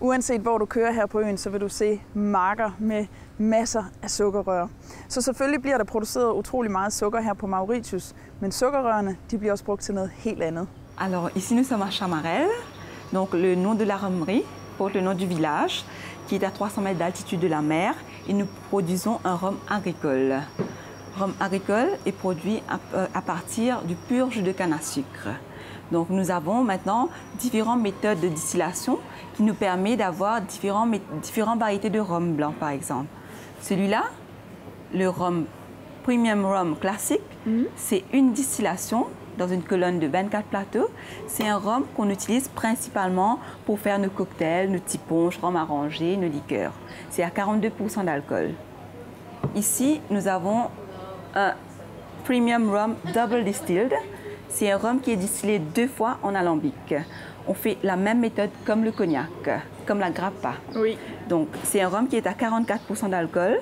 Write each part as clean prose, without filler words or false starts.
Uanset hvor du kører her på øen, så vil du se marker med masser af sukkerrør. Så selvfølgelig bliver der produceret utrolig meget sukker her på Mauritius, men sukkerrørene de bliver også brugt til noget helt andet. Alors ici nous sommes à Chamarel, donc le nom de la romerie porte le nom du village qui est à 300 mètres d'altitude de la mer et nous produisons un rhum agricole. Rhum agricole est produit à partir du purge de canne à sucre. Donc nous avons maintenant différentes méthodes de distillation qui nous permettent d'avoir différentes variétés de rhum blanc par exemple. Celui-là, le rhum premium rhum classique, c'est une distillation dans une colonne de 24 plateaux. C'est un rhum qu'on utilise principalement pour faire nos cocktails, nos petits punch, rhum arrangé, nos liqueurs. C'est à 42% d'alcool. Ici, nous avons un premium rhum double distilled. C'est un rhum qui est distillé 2 fois en alambic. On fait la même méthode comme le cognac, comme la grappa. Oui. Donc, c'est un rhum qui est à 44% d'alcool.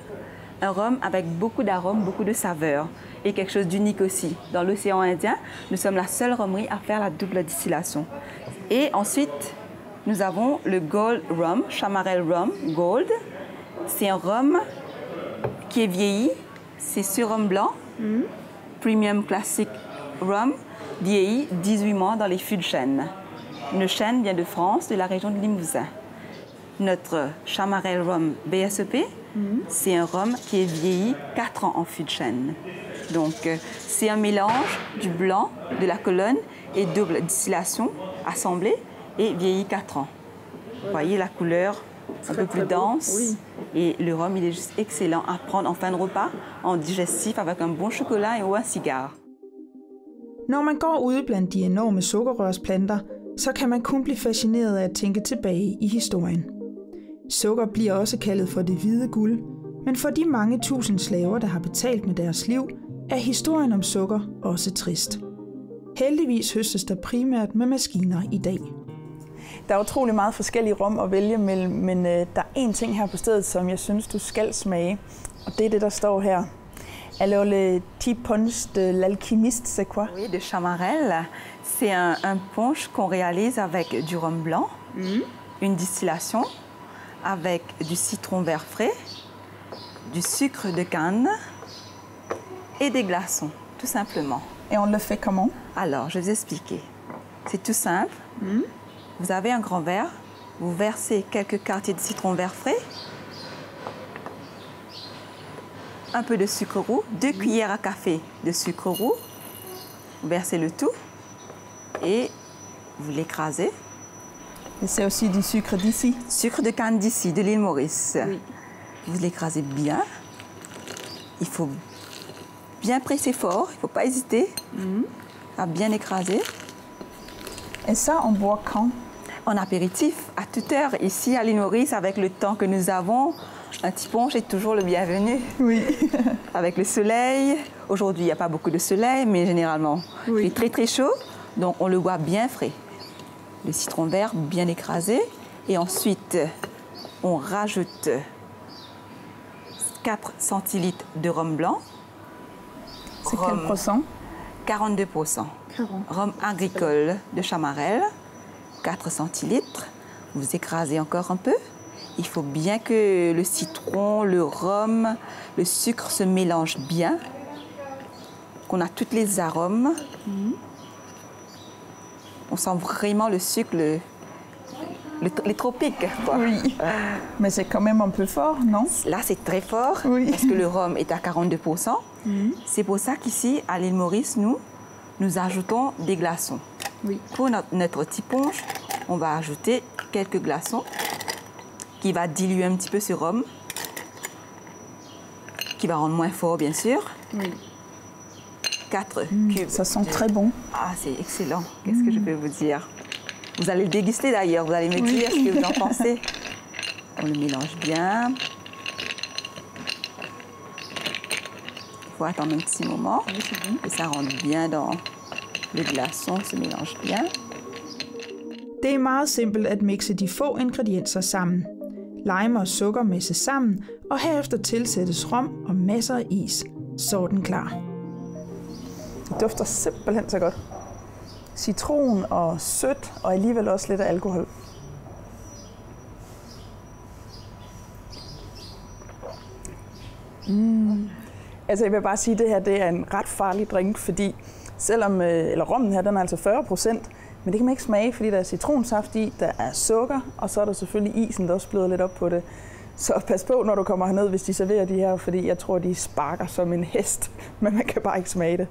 Un rhum avec beaucoup d'arômes, beaucoup de saveurs et quelque chose d'unique aussi. Dans l'océan Indien, nous sommes la seule rhumerie à faire la double distillation. Et ensuite, nous avons le Gold Rum, Chamarel Rum Gold. C'est un rhum qui est vieilli. C'est ce rhum blanc, Premium Classic Rum, vieilli 18 mois dans les fûts de chêne. Une chêne vient de France, de la région de Limousin. Notre Chamarel Rum BSEP, c'est un rhum qui est vieilli 4 ans en fût de chêne. Donc, c'est un mélange du blanc, de la colonne et double distillation assemblée et vieilli 4 ans. Vous voyez la couleur un peu plus dense. Oui. Et le rhum, il est juste excellent à prendre en fin de repas, en digestif avec un bon chocolat ou un cigare. Når man går ude blandt de enorme sukkerrørsplanter, så kan man kun blive fascineret af at tænke tilbage i historien. Sukker bliver også kaldet for det hvide guld, men for de mange tusind slaver, der har betalt med deres liv, er historien om sukker også trist. Heldigvis høstes der primært med maskiner i dag. Der er utrolig meget forskellige rom at vælge mellem, men der er én ting her på stedet, som jeg synes, du skal smage. Og det er det, der står her. Alors, le petit punch de l'alchimiste, c'est quoi? Oui, de Chamarel. C'est un punch qu'on réalise avec du rhum blanc, une distillation, avec du citron vert frais, du sucre de canne et des glaçons, tout simplement. Et on le fait comment? Alors, je vais vous expliquer. C'est tout simple. Vous avez un grand verre, vous versez quelques quartiers de citron vert frais, un peu de sucre roux, 2 cuillères à café de sucre roux, vous versez le tout et vous l'écrasez. Et c'est aussi du sucre d'ici? Sucre de canne d'ici, de l'île Maurice. Oui. Vous l'écrasez bien. Il faut bien presser fort, il ne faut pas hésiter à bien écraser. Et ça, on boit quand? En apéritif, à toute heure, ici à l'île Maurice, avec le temps que nous avons, un petit punch est toujours le bienvenu. Oui. Avec le soleil. Aujourd'hui, il n'y a pas beaucoup de soleil, mais généralement, il fait très très chaud, donc on le boit bien frais. Le citron vert bien écrasé. Et ensuite, on rajoute 4 centilitres de rhum blanc. C'est quel pourcent? 42%. Rhum agricole de Chamarel, 4 centilitres. Vous écrasez encore un peu. Il faut bien que le citron, le rhum, le sucre se mélangent bien, qu'on a tous les arômes. On sent vraiment le sucre, les tropiques, quoi. Oui, mais c'est quand même un peu fort, non? Là, c'est très fort, parce que le rhum est à 42%. C'est pour ça qu'ici, à l'île Maurice, nous ajoutons des glaçons. Oui. Pour notre petit punch, on va ajouter quelques glaçons qui va diluer un petit peu ce rhum, qui va rendre moins fort, bien sûr. Oui. 4 cubes. Ça sent très bon. Ah, c'est excellent. Qu'est-ce que je peux vous dire? Vous allez le déguster d'ailleurs, vous allez me dire ce que vous en pensez. On le mélange bien. Il faut attendre un petit moment que ça rentre bien dans le glaçon, se mélange bien. Det er meget simpelt at mixe de få ingredienser sammen. Lime og sukker messes sammen, og herefter tilsættes rom og masser af is. Så er den klar. Det dufter simpelthen så godt. Citron og sødt, og alligevel også lidt af alkohol. Altså jeg vil bare sige, at det her det er en ret farlig drink, fordi selvom rommen her den er altså 40%, men det kan man ikke smage, fordi der er citronsaft i, der er sukker, og så er der selvfølgelig isen, der også bløder lidt op på det. Så pas på, når du kommer herned, hvis de serverer de her, fordi jeg tror, de sparker som en hest, men man kan bare ikke smage det.